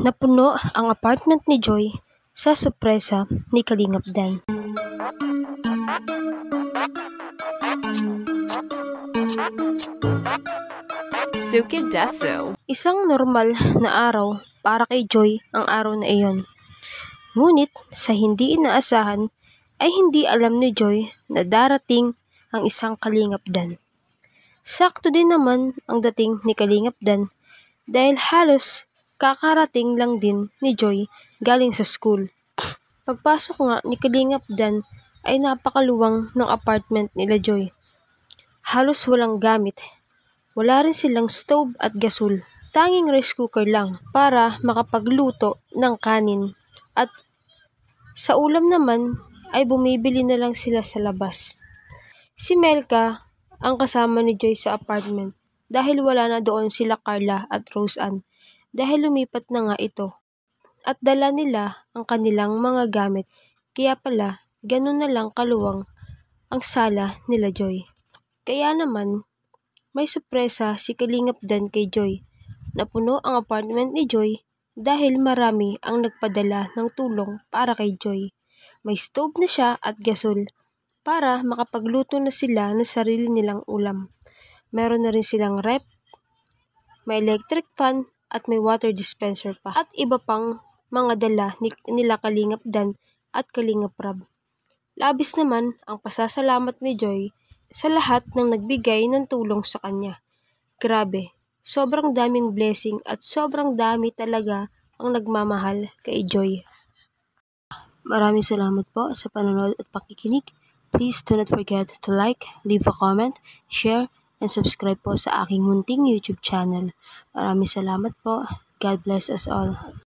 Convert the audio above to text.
Napuno ang apartment ni Joy sa sorpresa ni Kalingap Dan. Suki Deso. Isang normal na araw para kay Joy ang araw na iyon. Ngunit sa hindi inaasahan ay hindi alam ni Joy na darating ang isang Kalingap Dan. Sakto din naman ang dating ni Kalingap Dan dahil halos kakarating lang din ni Joy galing sa school. Pagpasok nga ni Kalingap Dan ay napakaluwang ng apartment nila Joy. Halos walang gamit. Wala rin silang stove at gasol. Tanging rice cooker lang para makapagluto ng kanin. At sa ulam naman ay bumibili na lang sila sa labas. Si Melka ang kasama ni Joy sa apartment dahil wala na doon sila Carla at Roseanne dahil lumipat na nga ito. At dala nila ang kanilang mga gamit kaya pala ganun na lang kaluwang ang sala nila Joy. Kaya naman may sorpresa si Kalingap Dan kay Joy. Napuno ang apartment ni Joy dahil marami ang nagpadala ng tulong para kay Joy. May stove na siya at gasol para makapagluto na sila ng sarili nilang ulam. Meron na rin silang rep, may electric fan at may water dispenser pa. At iba pang mga dala nila Kalingap Dan at Kalingap Rab. Labis naman ang pasasalamat ni Joy sa lahat ng nagbigay ng tulong sa kanya. Grabe, sobrang daming blessing at sobrang dami talaga ang nagmamahal kay Joy. Maraming salamat po sa panonood at pakikinig. Please do not forget to like, leave a comment, share, and subscribe po sa aking munting YouTube channel. Maraming salamat po. God bless us all.